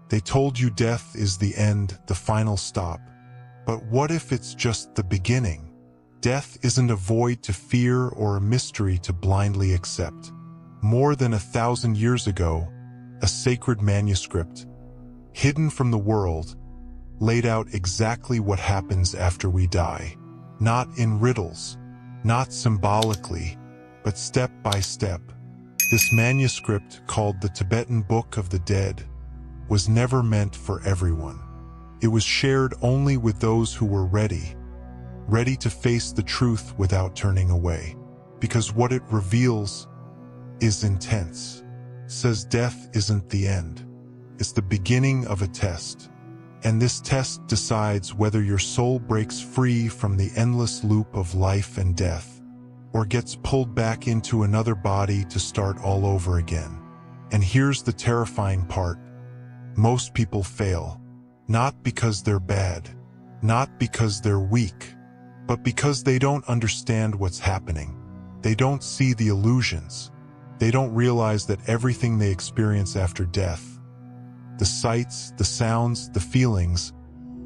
They told you death is the end, the final stop. But what if it's just the beginning? Death isn't a void to fear or a mystery to blindly accept. More than 1,000 years ago, a sacred manuscript, hidden from the world, laid out exactly what happens after we die. Not in riddles, not symbolically, but step by step. This manuscript, called the Tibetan Book of the Dead, was never meant for everyone. It was shared only with those who were ready to face the truth without turning away. Because what it reveals is intense. Says death isn't the end. It's the beginning of a test. And this test decides whether your soul breaks free from the endless loop of life and death, or gets pulled back into another body to start all over again. And here's the terrifying part. Most people fail. Not because they're bad, not because they're weak, but because they don't understand what's happening. They don't see the illusions. They don't realize that everything they experience after death, the sights, the sounds, the feelings,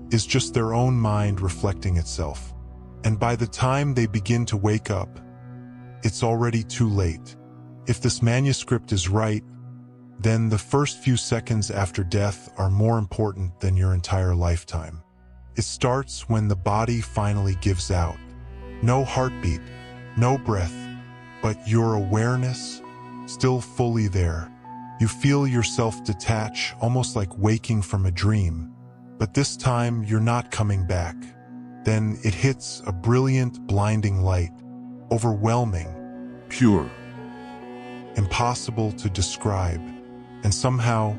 is just their own mind reflecting itself. And by the time they begin to wake up, it's already too late. If this manuscript is right, then the first few seconds after death are more important than your entire lifetime. It starts when the body finally gives out. No heartbeat, no breath, but your awareness still fully there. You feel yourself detach, almost like waking from a dream. But this time, you're not coming back. Then it hits a brilliant, blinding light. Overwhelming. Pure. Impossible to describe. And somehow,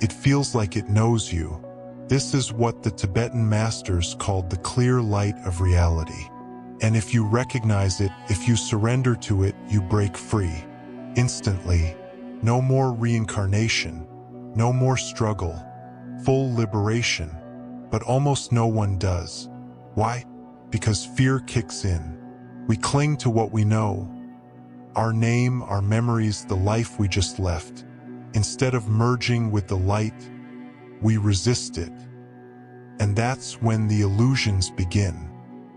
it feels like it knows you. This is what the Tibetan masters called the clear light of reality. And if you recognize it, if you surrender to it, you break free. Instantly. No more reincarnation. No more struggle. Full liberation. But almost no one does. Why? Because fear kicks in. We cling to what we know. Our name, our memories, the life we just left. Instead of merging with the light, we resist it. And that's when the illusions begin.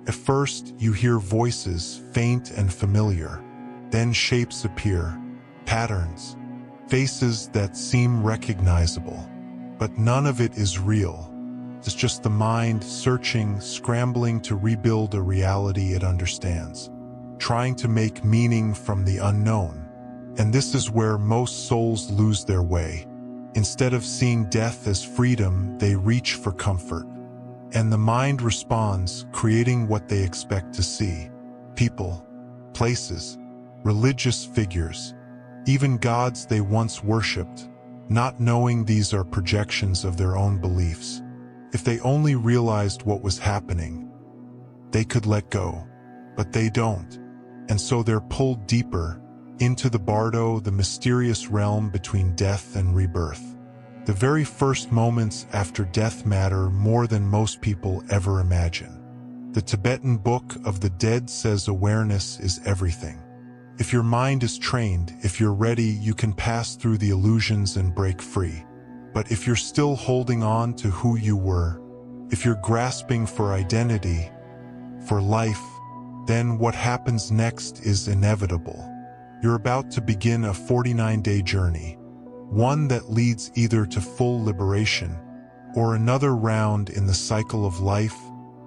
At first, you hear voices, faint and familiar. Then shapes appear, patterns, faces that seem recognizable. But none of it is real. It's just the mind searching, scrambling to rebuild a reality it understands, trying to make meaning from the unknown. And this is where most souls lose their way. Instead of seeing death as freedom, they reach for comfort. And the mind responds, creating what they expect to see. People, places, religious figures, even gods they once worshipped, not knowing these are projections of their own beliefs. If they only realized what was happening, they could let go. But they don't. And so they're pulled deeper into the Bardo, the mysterious realm between death and rebirth. The very first moments after death matter more than most people ever imagine. The Tibetan Book of the Dead says awareness is everything. If your mind is trained, if you're ready, you can pass through the illusions and break free. But if you're still holding on to who you were, if you're grasping for identity, for life, then what happens next is inevitable. You're about to begin a 49-day journey, one that leads either to full liberation or another round in the cycle of life,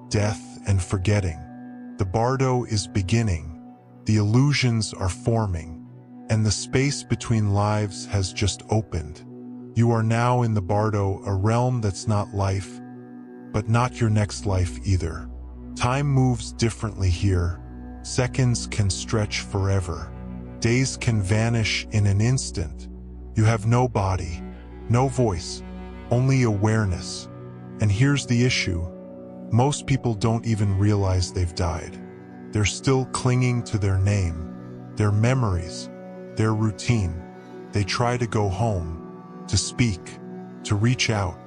death, and forgetting. The Bardo is beginning, the illusions are forming, and the space between lives has just opened. You are now in the Bardo, a realm that's not life, but not your next life either. Time moves differently here. Seconds can stretch forever. Days can vanish in an instant. You have no body, no voice, only awareness. And here's the issue. Most people don't even realize they've died. They're still clinging to their name, their memories, their routine. They try to go home, to speak, to reach out,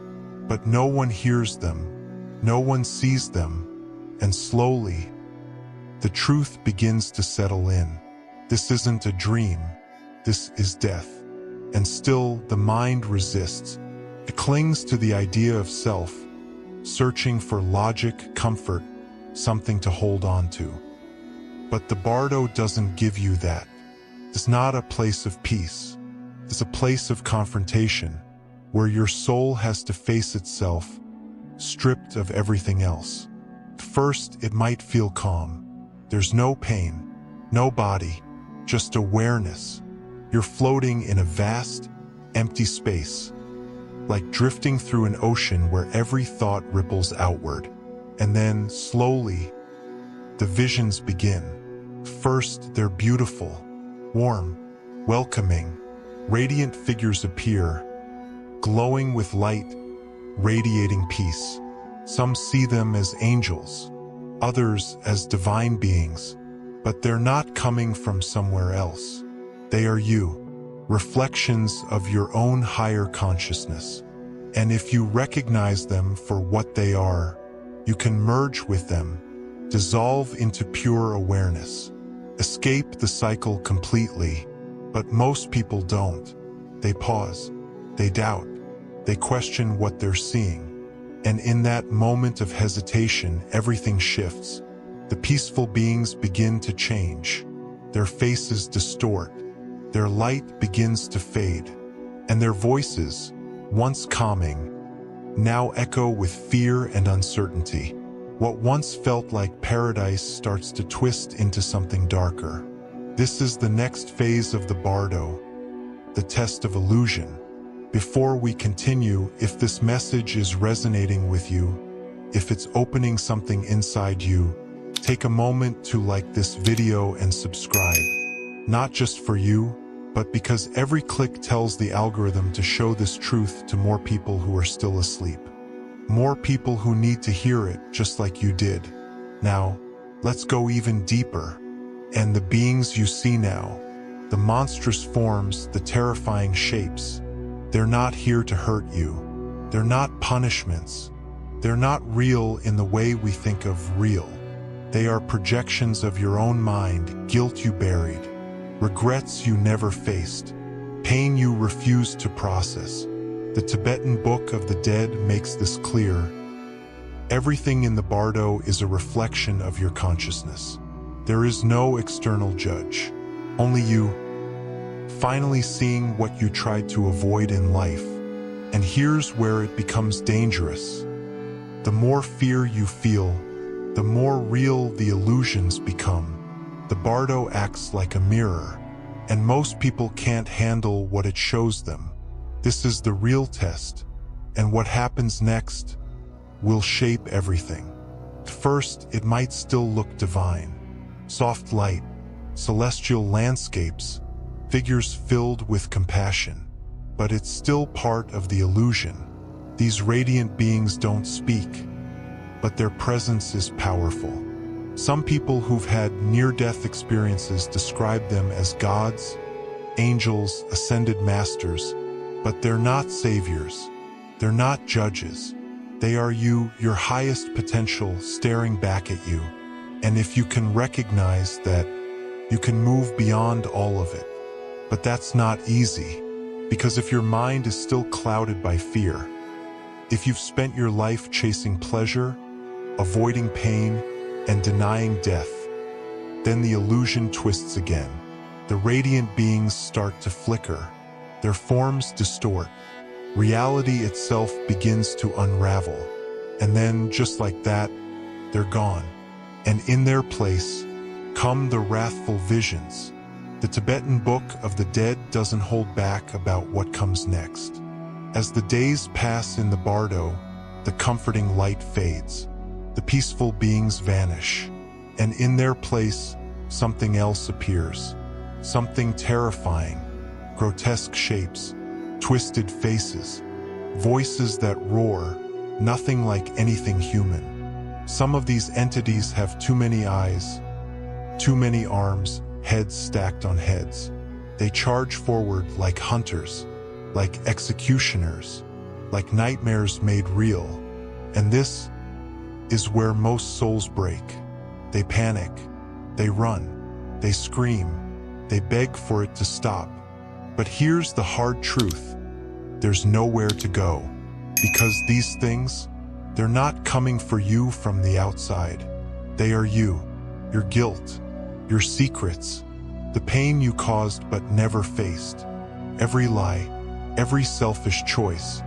but no one hears them, no one sees them, and slowly, the truth begins to settle in. This isn't a dream, this is death. And still, the mind resists. It clings to the idea of self, searching for logic, comfort, something to hold on to. But the Bardo doesn't give you that. It's not a place of peace. It's a place of confrontation, where your soul has to face itself, stripped of everything else. First, it might feel calm. There's no pain, no body, just awareness. You're floating in a vast, empty space, like drifting through an ocean where every thought ripples outward. And then, slowly, the visions begin. First, they're beautiful, warm, welcoming. Radiant figures appear, glowing with light, radiating peace. Some see them as angels, others as divine beings, but they're not coming from somewhere else. They are you, reflections of your own higher consciousness. And if you recognize them for what they are, you can merge with them, dissolve into pure awareness, escape the cycle completely. But most people don't. They pause, they doubt, they question what they're seeing. And in that moment of hesitation, everything shifts. The peaceful beings begin to change. Their faces distort. Their light begins to fade. And their voices, once calming, now echo with fear and uncertainty. What once felt like paradise starts to twist into something darker. This is the next phase of the Bardo, the test of illusion. Before we continue, if this message is resonating with you, if it's opening something inside you, take a moment to like this video and subscribe. Not just for you, but because every click tells the algorithm to show this truth to more people who are still asleep. More people who need to hear it just like you did. Now, let's go even deeper. And the beings you see now, the monstrous forms, the terrifying shapes, they're not here to hurt you. They're not punishments. They're not real in the way we think of real. They are projections of your own mind, guilt you buried, regrets you never faced, pain you refused to process. The Tibetan Book of the Dead makes this clear. Everything in the Bardo is a reflection of your consciousness. There is no external judge, only you, finally seeing what you tried to avoid in life. And here's where it becomes dangerous. The more fear you feel, the more real the illusions become. The Bardo acts like a mirror, and most people can't handle what it shows them. This is the real test, and what happens next will shape everything. First, it might still look divine. Soft light, celestial landscapes, figures filled with compassion. But it's still part of the illusion. These radiant beings don't speak, but their presence is powerful. Some people who've had near-death experiences describe them as gods, angels, ascended masters, but they're not saviors. They're not judges. They are you, your highest potential, staring back at you. And if you can recognize that, you can move beyond all of it. But that's not easy, because if your mind is still clouded by fear, if you've spent your life chasing pleasure, avoiding pain, and denying death, then the illusion twists again. The radiant beings start to flicker. Their forms distort. Reality itself begins to unravel. And then, just like that, they're gone. And in their place come the wrathful visions. The Tibetan Book of the Dead doesn't hold back about what comes next. As the days pass in the Bardo, the comforting light fades. The peaceful beings vanish. And in their place, something else appears. Something terrifying. Grotesque shapes, twisted faces, voices that roar, nothing like anything human. Some of these entities have too many eyes, too many arms, heads stacked on heads. They charge forward like hunters, like executioners, like nightmares made real. And this is where most souls break. They panic, they run, they scream, they beg for it to stop. But here's the hard truth. There's nowhere to go. Because these things, they're not coming for you from the outside. They are you, your guilt, your secrets, the pain you caused but never faced. Every lie, every selfish choice,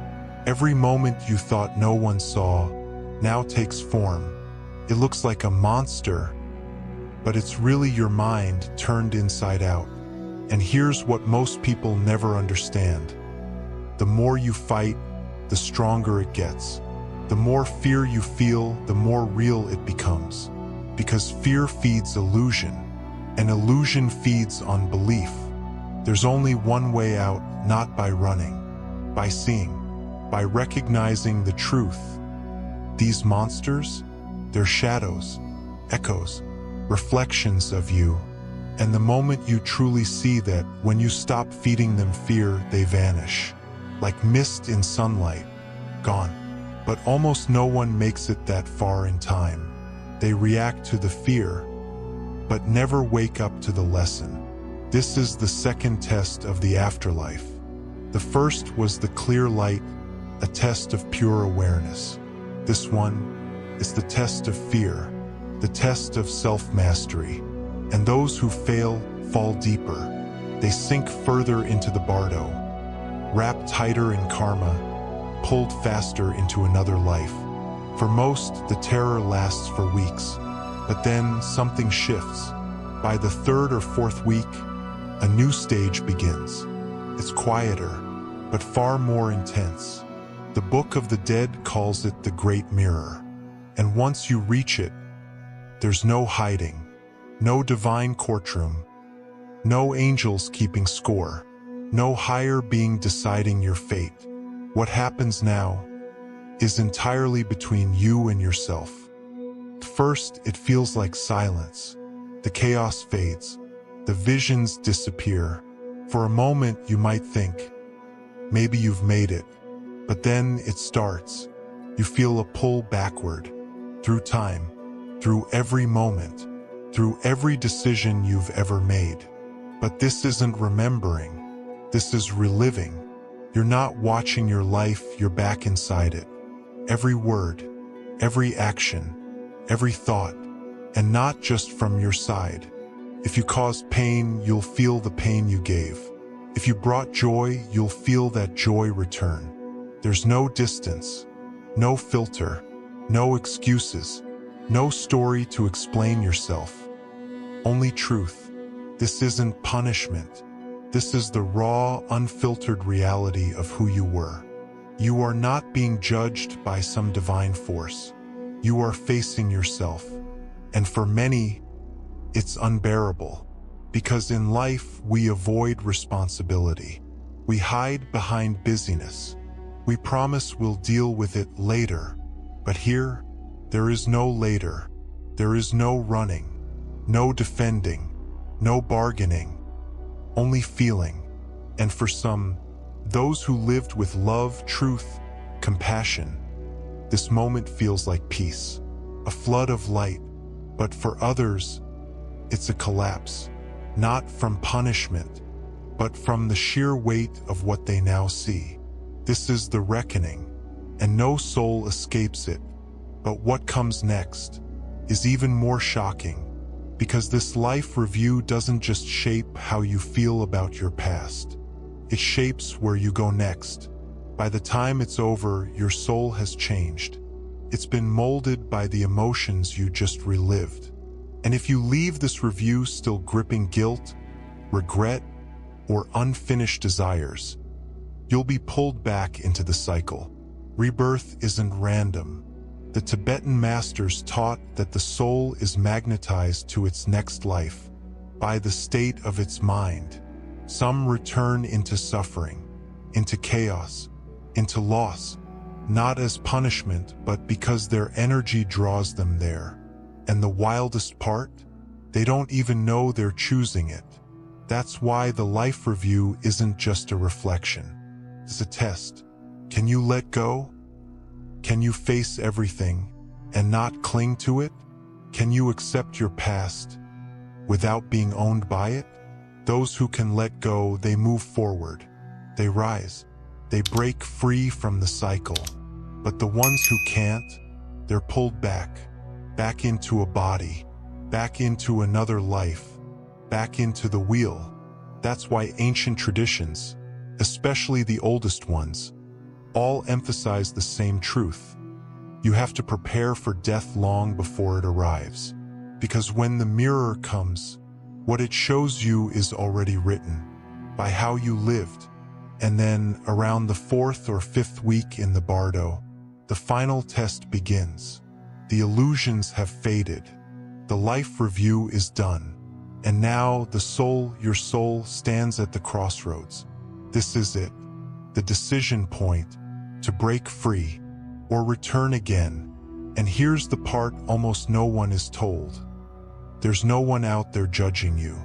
every moment you thought no one saw, now takes form. It looks like a monster, but it's really your mind turned inside out. And here's what most people never understand. The more you fight, the stronger it gets. The more fear you feel, the more real it becomes. Because fear feeds illusion, and illusion feeds on belief. There's only one way out, not by running, by seeing, by recognizing the truth. These monsters, they're shadows, echoes, reflections of you. And the moment you truly see that, when you stop feeding them fear, they vanish. Like mist in sunlight, gone. But almost no one makes it that far in time. They react to the fear, but never wake up to the lesson. This is the second test of the afterlife. The first was the clear light, a test of pure awareness. This one is the test of fear, the test of self-mastery. And those who fail fall deeper. They sink further into the Bardo, wrapped tighter in karma, pulled faster into another life. For most, the terror lasts for weeks, but then something shifts. By the third or fourth week, a new stage begins. It's quieter, but far more intense. The Book of the Dead calls it the Great Mirror. And once you reach it, there's no hiding, no divine courtroom, no angels keeping score, no higher being deciding your fate. What happens now is entirely between you and yourself. First, it feels like silence. The chaos fades. The visions disappear. For a moment, you might think, maybe you've made it. But then it starts. You feel a pull backward, through time, through every moment, through every decision you've ever made. But this isn't remembering. This is reliving. You're not watching your life, you're back inside it. Every word, every action, every thought, and not just from your side. If you caused pain, you'll feel the pain you gave. If you brought joy, you'll feel that joy return. There's no distance, no filter, no excuses, no story to explain yourself. Only truth. This isn't punishment. This is the raw, unfiltered reality of who you were. You are not being judged by some divine force. You are facing yourself. And for many, it's unbearable. Because in life, we avoid responsibility. We hide behind busyness. We promise we'll deal with it later. But here, there is no later. There is no running, no defending, no bargaining. Only feeling. And for some, those who lived with love, truth, compassion, this moment feels like peace, a flood of light. But for others, it's a collapse, not from punishment, but from the sheer weight of what they now see. This is the reckoning, and no soul escapes it. But what comes next is even more shocking. Because this life review doesn't just shape how you feel about your past. It shapes where you go next. By the time it's over, your soul has changed. It's been molded by the emotions you just relived. And if you leave this review still gripping guilt, regret, or unfinished desires, you'll be pulled back into the cycle. Rebirth isn't random. The Tibetan masters taught that the soul is magnetized to its next life by the state of its mind. Some return into suffering, into chaos, into loss, not as punishment, but because their energy draws them there. And the wildest part? They don't even know they're choosing it. That's why the life review isn't just a reflection. It's a test. Can you let go? Can you face everything and not cling to it? Can you accept your past without being owned by it? Those who can let go, they move forward. They rise. They break free from the cycle. But the ones who can't, they're pulled back into a body, back into another life, back into the wheel. That's why ancient traditions, especially the oldest ones, all emphasize the same truth. You have to prepare for death long before it arrives, because when the mirror comes, what it shows you is already written by how you lived. And then, around the 4th or 5th week in the Bardo, the final test begins. The illusions have faded. The life review is done. And now the soul, your soul, stands at the crossroads. This is it, the decision point, to break free or return again. And here's the part almost no one is told. There's no one out there judging you.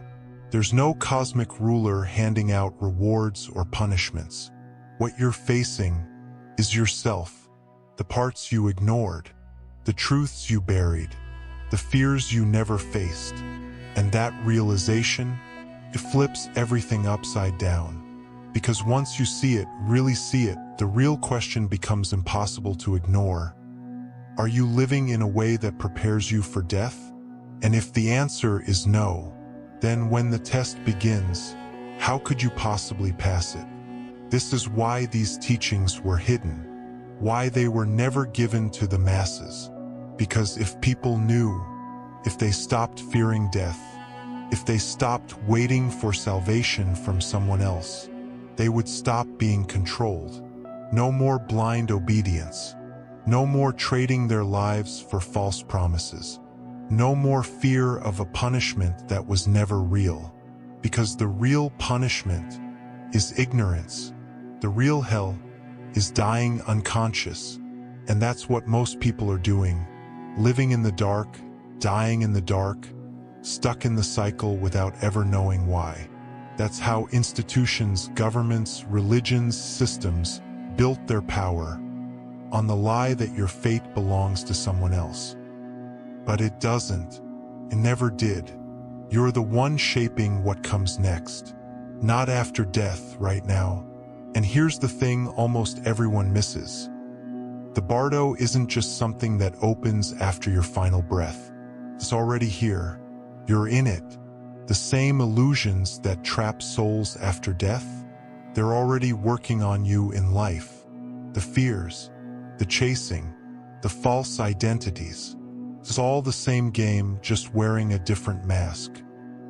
There's no cosmic ruler handing out rewards or punishments. What you're facing is yourself, the parts you ignored, the truths you buried, the fears you never faced. And that realization, it flips everything upside down. Because once you see it, really see it, the real question becomes impossible to ignore. Are you living in a way that prepares you for death? And if the answer is no, then when the test begins, how could you possibly pass it? This is why these teachings were hidden, why they were never given to the masses. Because if people knew, if they stopped fearing death, if they stopped waiting for salvation from someone else, they would stop being controlled. No more blind obedience. No more trading their lives for false promises. No more fear of a punishment that was never real. Because the real punishment is ignorance. The real hell is dying unconscious. And that's what most people are doing. Living in the dark, dying in the dark, stuck in the cycle without ever knowing why. That's how institutions, governments, religions, systems built their power, on the lie that your fate belongs to someone else. But it doesn't. It never did. You're the one shaping what comes next. Not after death, right now. And here's the thing almost everyone misses. The Bardo isn't just something that opens after your final breath. It's already here. You're in it. The same illusions that trap souls after death, they're already working on you in life. The fears, the chasing, the false identities. It's all the same game, just wearing a different mask.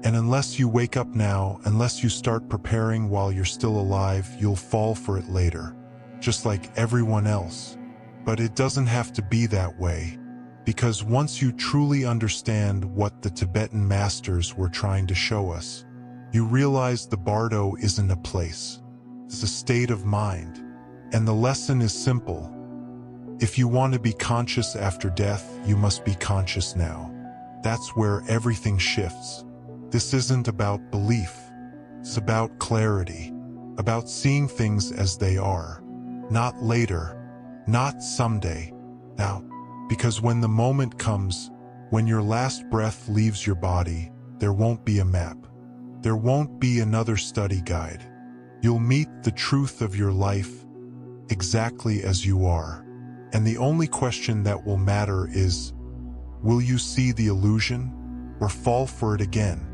And unless you wake up now, unless you start preparing while you're still alive, you'll fall for it later, just like everyone else. But it doesn't have to be that way, because once you truly understand what the Tibetan masters were trying to show us, you realize the Bardo isn't a place. It's a state of mind. And the lesson is simple. If you want to be conscious after death, you must be conscious now. That's where everything shifts. This isn't about belief. It's about clarity, about seeing things as they are. Not later, not someday, now. Because when the moment comes, when your last breath leaves your body, there won't be a map. There won't be another study guide. You'll meet the truth of your life exactly as you are. And the only question that will matter is, will you see the illusion or fall for it again?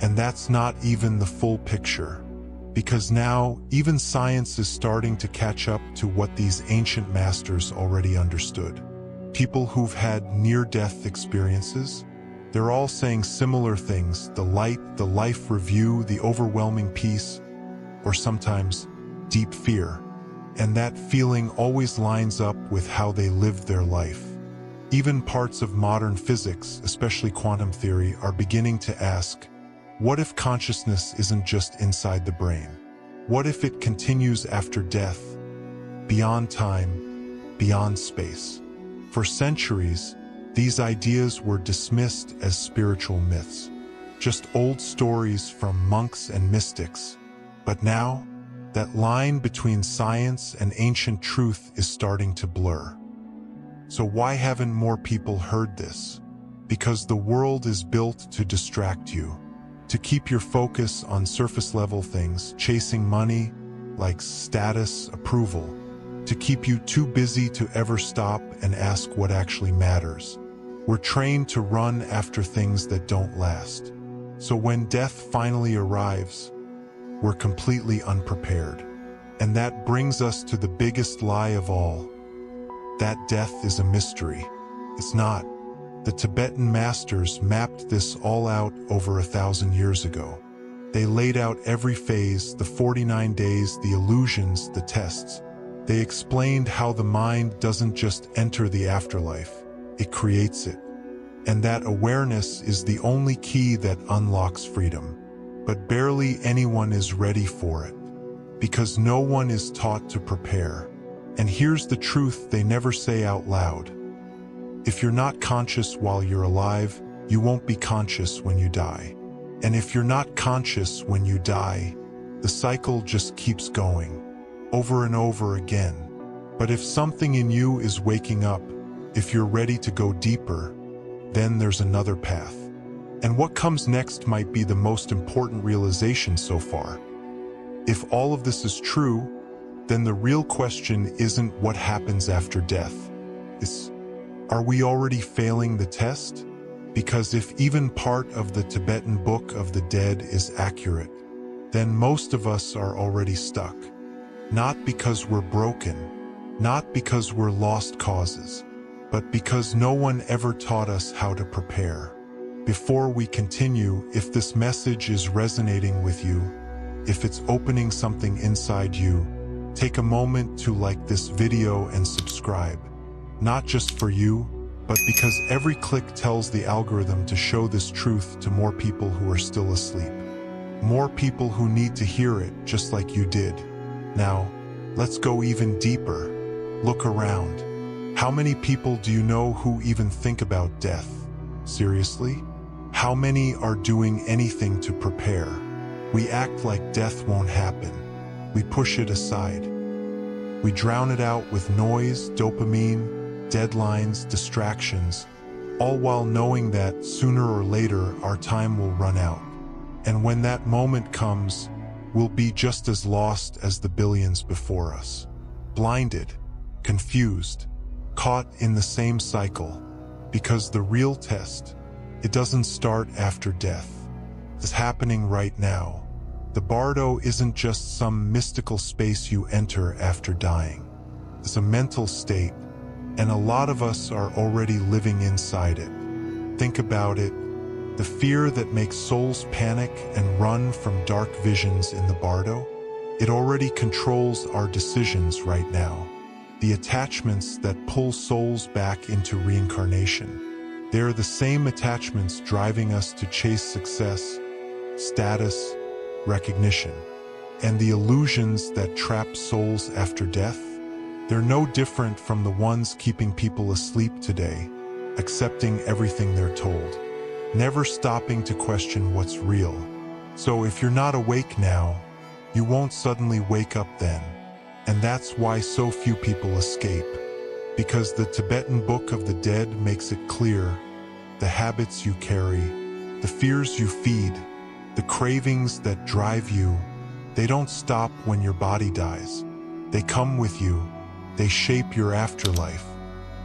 And that's not even the full picture. Because now, even science is starting to catch up to what these ancient masters already understood. People who've had near-death experiences, they're all saying similar things: the light, the life review, the overwhelming peace, or sometimes deep fear. And that feeling always lines up with how they lived their life. Even parts of modern physics, especially quantum theory, are beginning to ask, what if consciousness isn't just inside the brain? What if it continues after death, beyond time, beyond space? For centuries, these ideas were dismissed as spiritual myths, just old stories from monks and mystics. But now, that line between science and ancient truth is starting to blur. So why haven't more people heard this? Because the world is built to distract you, to keep your focus on surface-level things, chasing money, like status, approval, to keep you too busy to ever stop and ask what actually matters. We're trained to run after things that don't last. So when death finally arrives, we're completely unprepared. And that brings us to the biggest lie of all. That death is a mystery. It's not. The Tibetan masters mapped this all out over 1,000 years ago. They laid out every phase, the 49 days, the illusions, the tests. They explained how the mind doesn't just enter the afterlife, it creates it. And that awareness is the only key that unlocks freedom. But barely anyone is ready for it, because no one is taught to prepare. And here's the truth they never say out loud. If you're not conscious while you're alive, you won't be conscious when you die. And if you're not conscious when you die, the cycle just keeps going, over and over again. But if something in you is waking up, if you're ready to go deeper, then there's another path. And what comes next might be the most important realization so far. If all of this is true, then the real question isn't what happens after death. It's, are we already failing the test? Because if even part of the Tibetan Book of the Dead is accurate, then most of us are already stuck. Not because we're broken, not because we're lost causes, but because no one ever taught us how to prepare. Before we continue, if this message is resonating with you, if it's opening something inside you, take a moment to like this video and subscribe. Not just for you, but because every click tells the algorithm to show this truth to more people who are still asleep. More people who need to hear it just like you did. Now, let's go even deeper. Look around. How many people do you know who even think about death? Seriously? How many are doing anything to prepare? We act like death won't happen. We push it aside. We drown it out with noise, dopamine, deadlines, distractions, all while knowing that sooner or later our time will run out. And when that moment comes, we'll be just as lost as the billions before us. Blinded, confused, caught in the same cycle. Because the real test, it doesn't start after death. It's happening right now. The Bardo isn't just some mystical space you enter after dying. It's a mental state, and a lot of us are already living inside it. Think about it. The fear that makes souls panic and run from dark visions in the Bardo, it already controls our decisions right now. The attachments that pull souls back into reincarnation. They're the same attachments driving us to chase success, status, recognition. And the illusions that trap souls after death, they're no different from the ones keeping people asleep today, accepting everything they're told, never stopping to question what's real. So if you're not awake now, you won't suddenly wake up then. And that's why so few people escape. Because the Tibetan Book of the Dead makes it clear, the habits you carry, the fears you feed, the cravings that drive you, they don't stop when your body dies. They come with you. They shape your afterlife.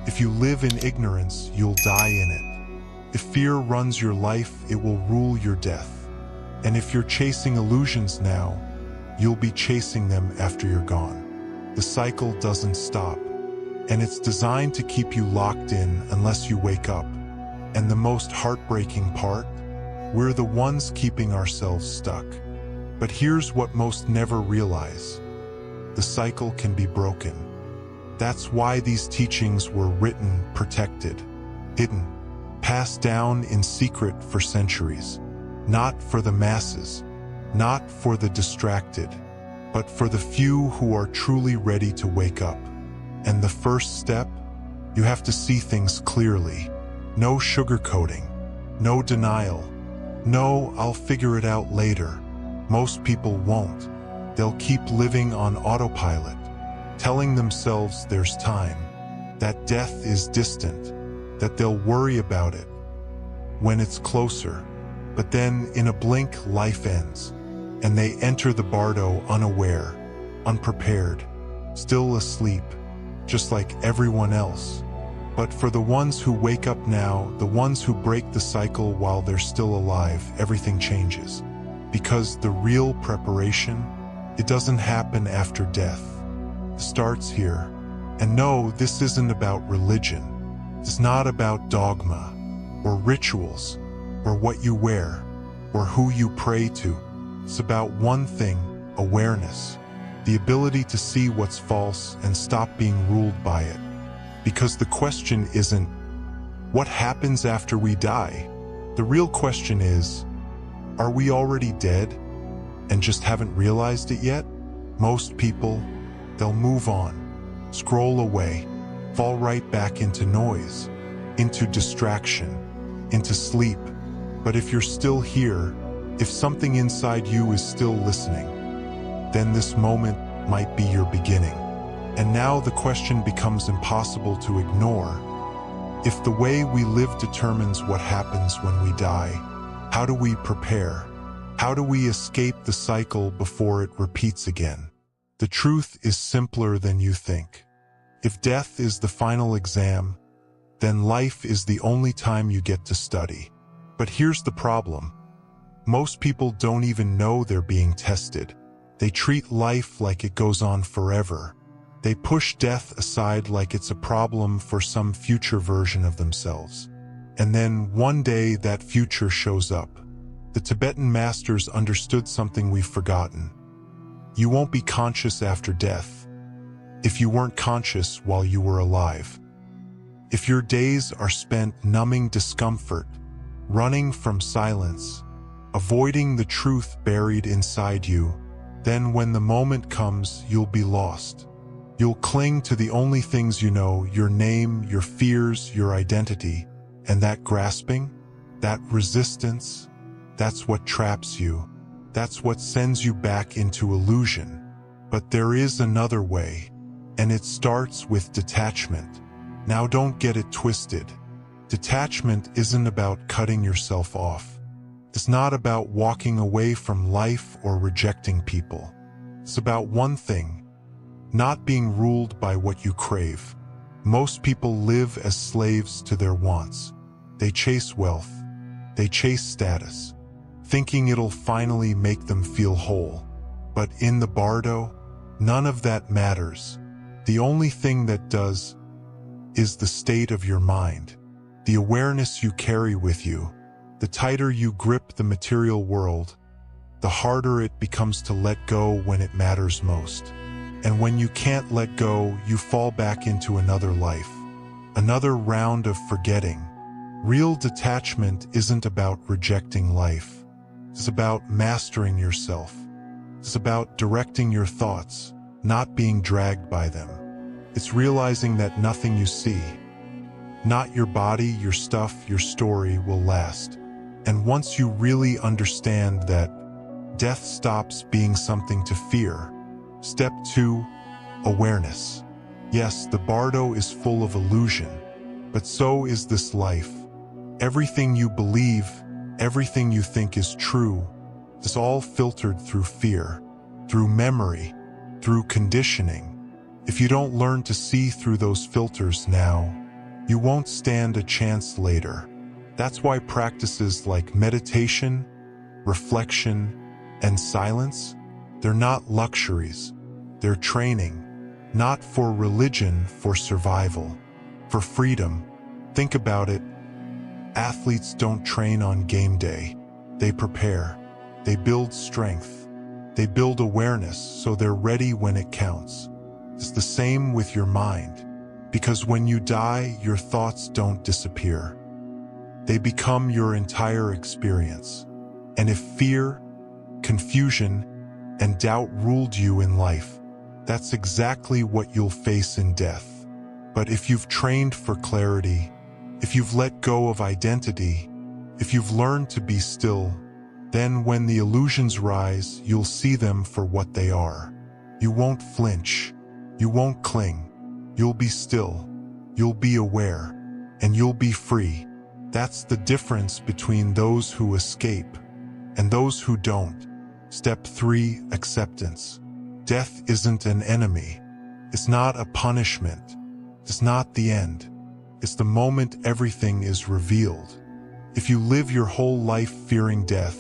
If you live in ignorance, you'll die in it. If fear runs your life, it will rule your death. And if you're chasing illusions now, you'll be chasing them after you're gone. The cycle doesn't stop, and it's designed to keep you locked in unless you wake up. And the most heartbreaking part? We're the ones keeping ourselves stuck. But here's what most never realize. The cycle can be broken. That's why these teachings were written, protected, hidden, passed down in secret for centuries. Not for the masses, not for the distracted, but for the few who are truly ready to wake up. And the first step? You have to see things clearly. No sugarcoating, no denial. No, I'll figure it out later. Most people won't. They'll keep living on autopilot, telling themselves there's time, that death is distant, that they'll worry about it when it's closer. But then, in a blink, life ends, and they enter the Bardo unaware, unprepared. still asleep, just like everyone else. But for the ones who wake up now, the ones who break the cycle while they're still alive, everything changes. Because the real preparation, it doesn't happen after death. It starts here. And no, this isn't about religion. It's not about dogma, or rituals, or what you wear, or who you pray to. It's about one thing, awareness. The ability to see what's false and stop being ruled by it. Because the question isn't, what happens after we die? The real question is, are we already dead and just haven't realized it yet? Most people, they'll move on, scroll away, fall right back into noise, into distraction, into sleep. But if you're still here, if something inside you is still listening, then this moment might be your beginning. And now the question becomes impossible to ignore. If the way we live determines what happens when we die, how do we prepare? How do we escape the cycle before it repeats again? The truth is simpler than you think. If death is the final exam, then life is the only time you get to study. But here's the problem. Most people don't even know they're being tested. They treat life like it goes on forever. They push death aside like it's a problem for some future version of themselves. And then one day that future shows up. The Tibetan masters understood something we've forgotten. You won't be conscious after death if you weren't conscious while you were alive. If your days are spent numbing discomfort, running from silence, avoiding the truth buried inside you, then when the moment comes, you'll be lost. You'll cling to the only things you know, your name, your fears, your identity, and that grasping, that resistance, that's what traps you. That's what sends you back into illusion. But there is another way, and it starts with detachment. Now don't get it twisted. Detachment isn't about cutting yourself off. It's not about walking away from life or rejecting people. It's about one thing. Not being ruled by what you crave. Most people live as slaves to their wants. They chase wealth. They chase status, thinking it'll finally make them feel whole. But in the Bardo, none of that matters. The only thing that does is the state of your mind, the awareness you carry with you. The tighter you grip the material world, the harder it becomes to let go when it matters most. And when you can't let go, you fall back into another life, another round of forgetting. Real detachment isn't about rejecting life. It's about mastering yourself. It's about directing your thoughts, not being dragged by them. It's realizing that nothing you see, not your body, your stuff, your story, will last. And once you really understand that, death stops being something to fear. Step 2, awareness. Yes, the Bardo is full of illusion, but so is this life. Everything you believe, everything you think is true, is all filtered through fear, through memory, through conditioning. If you don't learn to see through those filters now, you won't stand a chance later. That's why practices like meditation, reflection, and silence, they're not luxuries. They're training, not for religion, for survival, for freedom. Think about it. Athletes don't train on game day. They prepare. They build strength. They build awareness so they're ready when it counts. It's the same with your mind, because when you die, your thoughts don't disappear. They become your entire experience. And if fear, confusion, and doubt ruled you in life, that's exactly what you'll face in death. But if you've trained for clarity, if you've let go of identity, if you've learned to be still, then when the illusions rise, you'll see them for what they are. You won't flinch. You won't cling. You'll be still. You'll be aware. And you'll be free. That's the difference between those who escape and those who don't. Step 3, acceptance. Death isn't an enemy. It's not a punishment. It's not the end. It's the moment everything is revealed. If you live your whole life fearing death,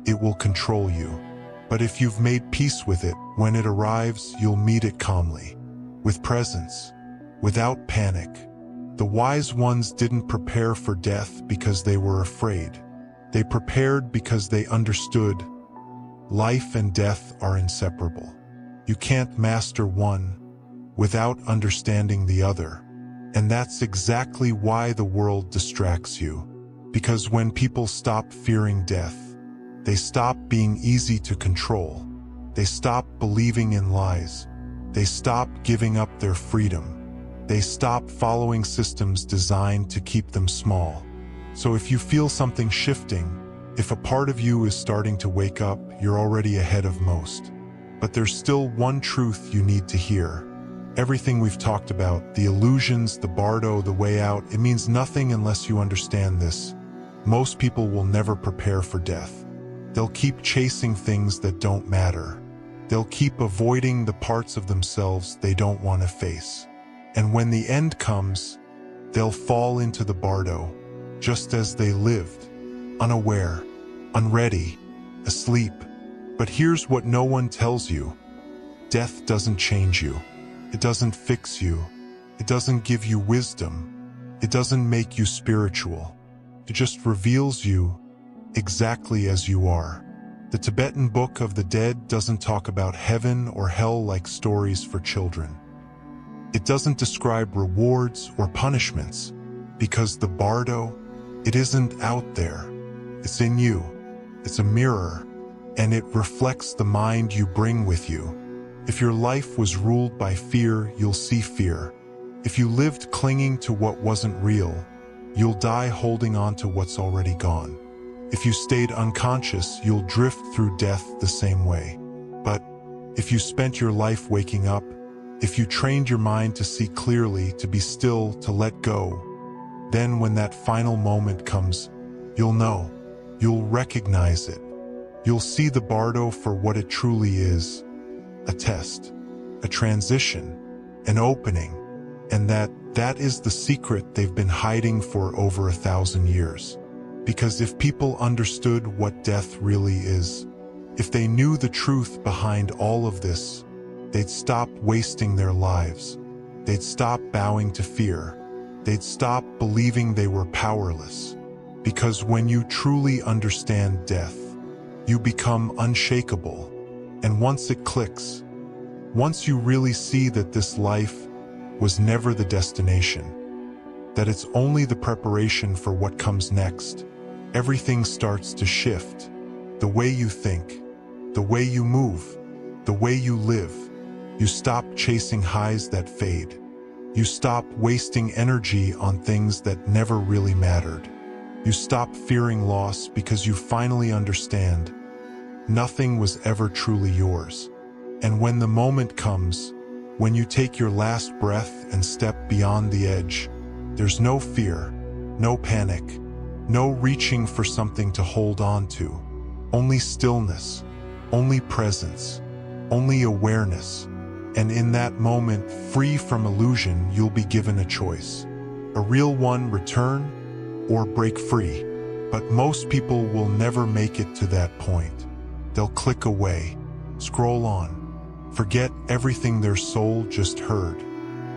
it will control you. But if you've made peace with it, when it arrives, you'll meet it calmly, with presence, without panic. The wise ones didn't prepare for death because they were afraid. They prepared because they understood life and death are inseparable. You can't master one without understanding the other. And that's exactly why the world distracts you. Because when people stop fearing death, they stop being easy to control. They stop believing in lies. They stop giving up their freedom. They stop following systems designed to keep them small. So if you feel something shifting, if a part of you is starting to wake up, you're already ahead of most. But there's still one truth you need to hear. Everything we've talked about, the illusions, the Bardo, the way out, it means nothing unless you understand this. Most people will never prepare for death. They'll keep chasing things that don't matter. They'll keep avoiding the parts of themselves they don't want to face. And when the end comes, they'll fall into the Bardo, just as they lived, unaware, unready, asleep. But here's what no one tells you. Death doesn't change you. It doesn't fix you. It doesn't give you wisdom. It doesn't make you spiritual. It just reveals you exactly as you are. The Tibetan Book of the Dead doesn't talk about heaven or hell like stories for children. It doesn't describe rewards or punishments, because the Bardo, it isn't out there. It's in you. It's a mirror, and it reflects the mind you bring with you. If your life was ruled by fear, you'll see fear. If you lived clinging to what wasn't real, you'll die holding on to what's already gone. If you stayed unconscious, you'll drift through death the same way. But if you spent your life waking up, if you trained your mind to see clearly, to be still, to let go, then when that final moment comes, you'll know. You'll recognize it. You'll see the Bardo for what it truly is. A test, a transition, an opening, and that is the secret they've been hiding for over 1,000 years. Because if people understood what death really is, if they knew the truth behind all of this, they'd stop wasting their lives. They'd stop bowing to fear. They'd stop believing they were powerless. Because when you truly understand death, you become unshakable. And once it clicks, once you really see that this life was never the destination, that it's only the preparation for what comes next, everything starts to shift. The way you think, the way you move, the way you live. You stop chasing highs that fade. You stop wasting energy on things that never really mattered. You stop fearing loss because you finally understand nothing was ever truly yours. And when the moment comes, when you take your last breath and step beyond the edge, there's no fear, no panic, no reaching for something to hold on to. Only stillness, only presence, only awareness. And in that moment, free from illusion, you'll be given a choice. A real one: return or break free. But most people will never make it to that point. They'll click away, scroll on, forget everything their soul just heard.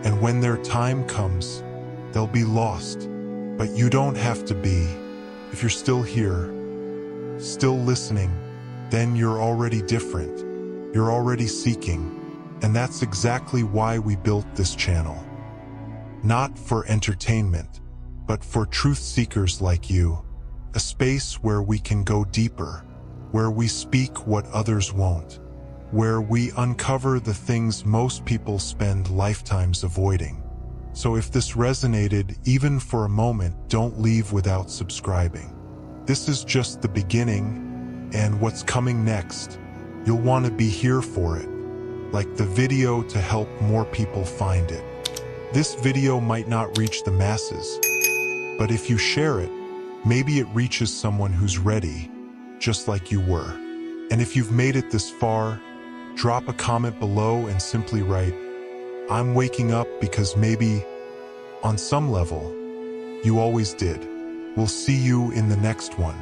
And when their time comes, they'll be lost. But you don't have to be. If you're still here, still listening, then you're already different. You're already seeking. And that's exactly why we built this channel. Not for entertainment, but for truth seekers like you. A space where we can go deeper, where we speak what others won't, where we uncover the things most people spend lifetimes avoiding. So if this resonated, even for a moment, don't leave without subscribing. This is just the beginning, and what's coming next, you'll want to be here for it. Like the video to help more people find it. This video might not reach the masses, but if you share it, maybe it reaches someone who's ready, just like you were. And if you've made it this far, drop a comment below and simply write, I'm waking up because maybe, on some level, you always did. We'll see you in the next one.